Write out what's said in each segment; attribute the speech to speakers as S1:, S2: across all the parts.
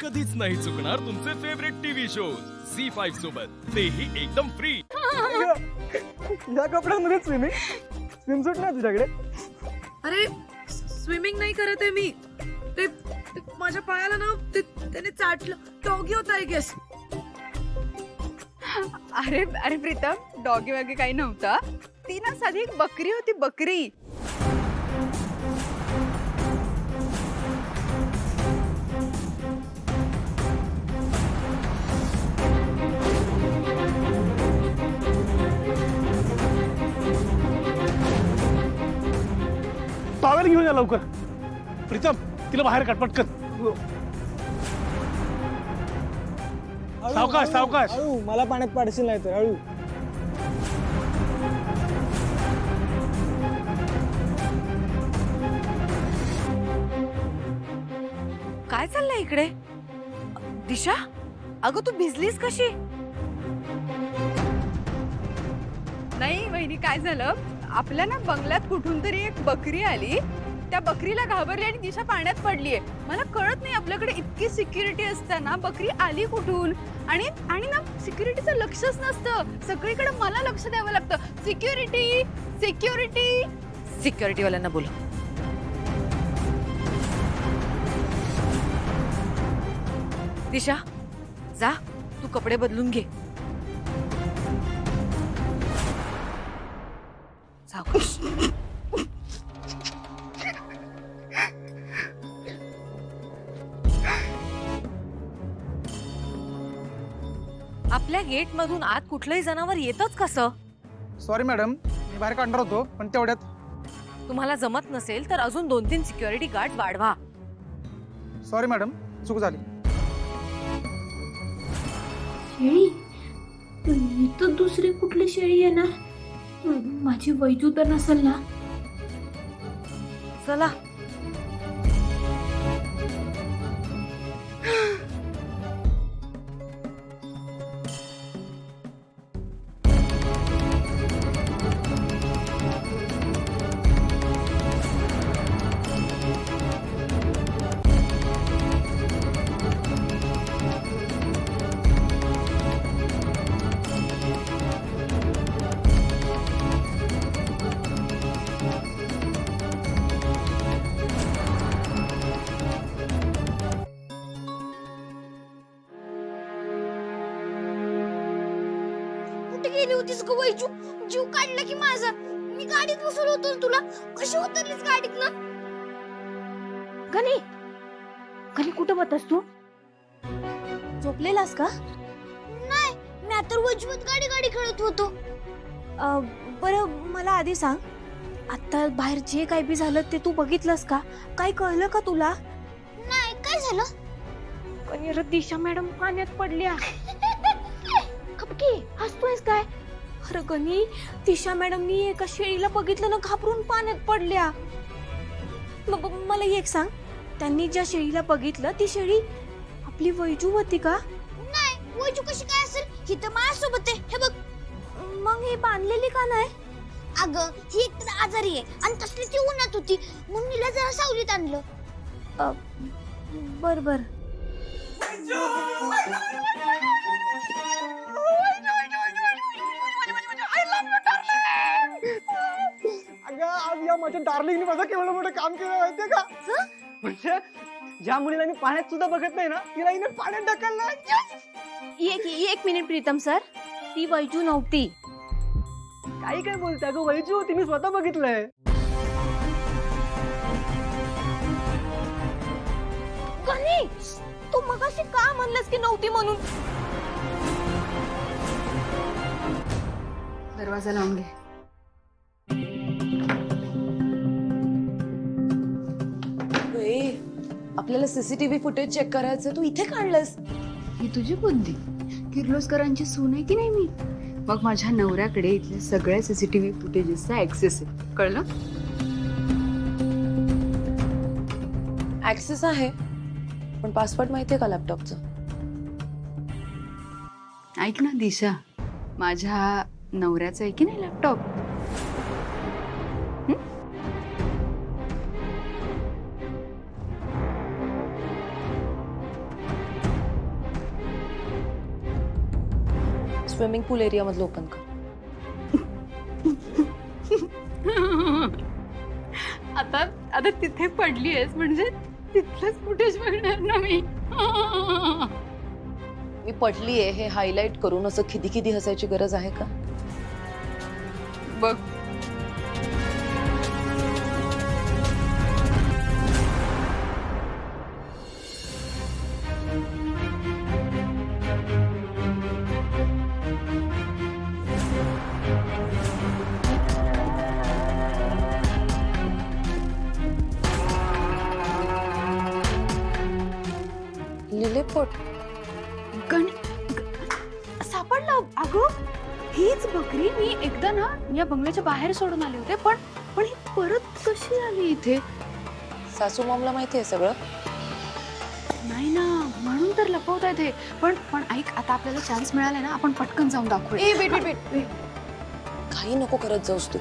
S1: कधीच नाही चुकणार तुमचे फेवरेट टीव्ही शोज झी5 सोबत, तेही एकदम फ्री।
S2: या कपड्यांमध्ये स्विमसूट नाही तुझ्याकडे?
S3: अरे स्विमिंग नाही करत आहे मी, ते माझ्या पायाला ना त्याने चाटलं, डॉगी होता आय गेस।
S4: अरे अरे प्रीतम, डॉगी वगैरे काही नव्हता, ती ना साधी एक बकरी होती, बकरी।
S2: टॉवेल घेऊन या लवकर। प्रीतम, तिला बाहेर काढ पटकन। सावकाश सावकाश, मला पाण्यात पाडशील नाही तर। हळू।
S4: काय चाललंय इकडे? दिशा, अगं तू भिजलीस कशी? नाही वहिनी, काय झालं, आपल्या ना बंगल्यात कुठून तरी एक बकरी आली, त्या बकरीला घाबरली आणि दिशा पाण्यात पडलीये। मला कळत नाही, आपल्याकडे इतकी सिक्युरिटी असताना बकरी आली कुठून? आणि ना सिक्युरिटीचं लक्षच नसतं, सगळीकडे मला लक्ष द्यावं लागतं। सिक्युरिटी सिक्युरिटी सिक्युरिटी वाल्यांना बोला। दिशा जा, तू कपडे बदलून घे। सावकाश। आपल्या गेट मधून आत कुठलंही जनावर येतच कसं?
S2: सॉरी मॅडम, मी बाहेर काढणार होतो, पण तेवढ्यात।
S4: तुम्हाला जमत नसेल तर अजून 2-3 सिक्युरिटी गार्ड वाढवा।
S2: सॉरी मॅडम, चूक झाली।
S5: शेळी? इथं दुसरी कुठली शेळी आहे ना? माझी वैजू तर नसेल ना?
S4: चला।
S5: कुठे गेली होतीस ग वैजू? जीव काढला की माझा। मी गाडीत बसवलं होतं ना तुला, कशी उतरलीस गाडीत ना? गणी, गणी कुठं होतास तू? झोपलेलास का? नाही, मी आता वैजूत गाडी खेळत होतो। बरं मला आधी सांग, आता बाहेर जे काही बी झालं ते तू बघितलंस का? काय कळलं का तुला? नाही, काय झालं? गणी, दिशा मॅडम पाण्यात पडल्या। खपकी, हसतोयस काय? अरे गणी, दिशा मॅडमनी एका शेळीला बघितलं ना, घाबरून पाण्यात पडल्या। मला एक सांग, त्यांनी ज्या शेळीला बघितलं ती शेळी आपली वैजू होती का? नाही, वैजू कशी काय असेल? ही तर माझ्यासोबत आहे, हे बघ। मग ही बांधलेली का नाही? अगं, ही एक आजारी आहे आणि तसली ती उन्हात होती, म्हणून हिला जरा सावलीत आणलं। बर बर।
S2: अगं, आज या माझ्या डार्लिंगने माझं केवढं मोठं काम केलं माहितीये का? म्हणजे ज्या मुलीला मी पाण्यात सुद्धा बघत नाही ना, तिला हिने पाण्यात ढकललं।
S5: एक मिनिट प्रीतम सर, ती वैजू नव्हती।
S2: काही काय बोलते अगं, वैजू होती, मी स्वतः बघितलंय।
S5: गणी, तू मगाशी का म्हणलंस की नव्हती म्हणून?
S4: दरवाजा लावून घे। आपल्याला सीसीटीव्ही फुटेज चेक करायचं, तू इथे काढलंस?
S6: ही तुझी बुद्धी। किर्लोस्करांची सून आहे की नाही मी, मग माझ्या नवऱ्याकडे इथल्या सगळ्या सीसीटीव्ही फुटेजेसचा ऍक्सेस आहे, कळलं?
S4: ऍक्सेस आहे, पण पासवर्ड माहितीये का लॅपटॉपचा?
S6: ऐक ना दिशा, माझ्या नवऱ्याचा आहे की नाही लॅपटॉप,
S3: स्विमिंग पूल एरिया मधलं ओपन कर.
S6: आता आता तिथे पडली आहेस म्हणजे तिथलंच फुटेज बघणार ना मी.
S3: मी पडलीये हे हायलाइट करून असं खिदी खिदी हसायची गरज आहे का?
S6: बघ
S3: लिलीपुट.
S4: सापडलं अगं, हीच बकरी मी एकदा ना या बंगल्याच्या बाहेर सोडून आले होते, पण पण ही परत कशी आली इथे?
S3: सासू मॉमला माहितीये सगळं.
S6: नाही ना, म्हणून तर लपवता येते. पण पण ऐक, आता आपल्याला चान्स मिळाला ना, आपण पटकन जाऊन दाखवूया.
S3: वेट. काही नको करत जाऊस तू.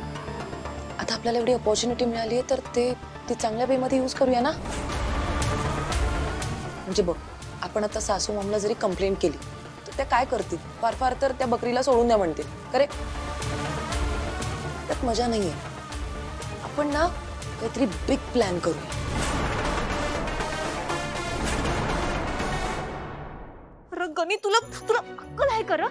S3: आता आपल्याला एवढी अपॉर्च्युनिटी मिळाली आहे तर ती चांगल्या वेमध्ये यूज करूया ना. म्हणजे बघ, आपण आता सासू मॉमला जरी कंप्लेंट केली तर त्या काय करतील? फार फार तर त्या बकरीला सोडून द्या म्हणतील. करेक्ट? त्यात मजा नाहीये. आपण ना काहीतरी बिग प्लॅन करूया.
S5: गणी, तुला तुला अक्कल आहे कर?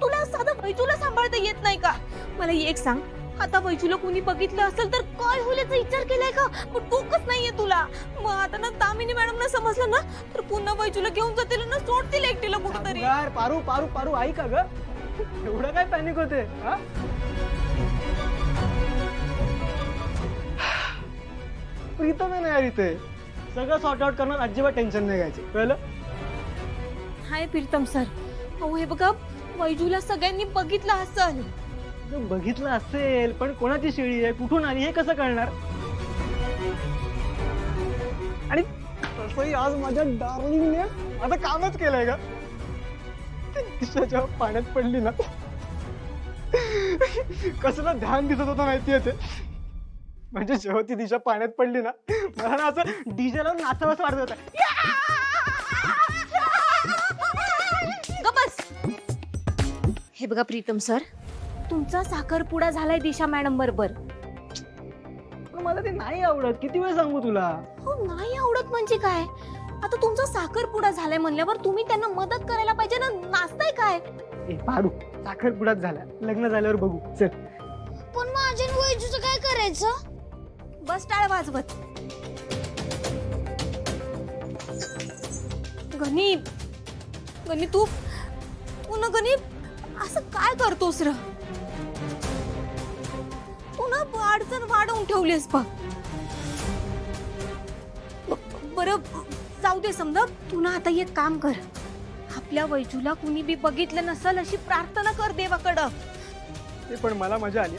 S5: तुला साधं वैजूला सांभाळता येत नाही का? मला एक सांग, आता वैजूला कोणी बघितलं असेल तर काय होईल याचा विचार केलाय का? मग डोकंच नाहीये तुला. मग आता ना दामिनी मॅडमना समजलं ना तर पुन्हा वैजूला घेऊन जातील ना, सोडतील एकटीला कुठंतरी.
S2: यार पारू पारू पारू ऐक ग, एवढं काय पॅनिक होते? हा? प्रीतम आहे ना यार इथे, सगळं सॉर्ट आउट करणार, अजिबात टेन्शन नाही घ्यायचं, कळलं?
S5: हाय प्रीतम सर. अहो हे बघा, वैजूला सगळ्यांनी बघितलं असेल.
S2: बघितलं असेल पण कोणाची शेळी आहे, कुठून आली, हे कसं कळणार? आणि तसंही आज माझ्या डार्लिंगने माझं कामच केलंय का? दिशा जेव्हा पाण्यात पडली ना, कसलं ध्यान दिसत होतं माहितीये ते. म्हणजे जेव्हा ती दिशा पाण्यात पडली ना, मला ना असं डीजे लावून नाचावंसं वाटत होतं.
S5: गप्प बस. हे बघा प्रीतम सर, तुमचा साखरपुडा झालाय दिशा मॅडम बरोबर.
S2: पण मला ते नाही आवडत, किती वेळ सांगू तुला?
S5: हो, नाही आवडत म्हणजे काय? आता तुमचा साखरपुडा झालाय म्हणल्यावर तुम्ही त्यांना मदत करायला पाहिजे ना. नाचताय काय?
S2: ए पारू, साखरपुडाच झाला, लग्न झाल्यावर बघू, चल.
S5: पण माझ्या वैजूचं काय करायचं? बस टाळ वाजवत. गणी, गणी तू ना गणी असं काय करतोस र? तू ना अडचण वाढवून ठेवलीस बघ. बरं जाऊ दे, समजा तू ना आता एक काम कर, आपल्या वैजूला कुणी बी बघितलं नसल अशी प्रार्थना कर देवाकडं.
S2: ते पण मला मजा आली.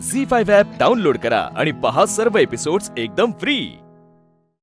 S1: झी5 ॲप डाउनलोड करा आणि पहा सर्व एपिसोड्स एकदम फ्री.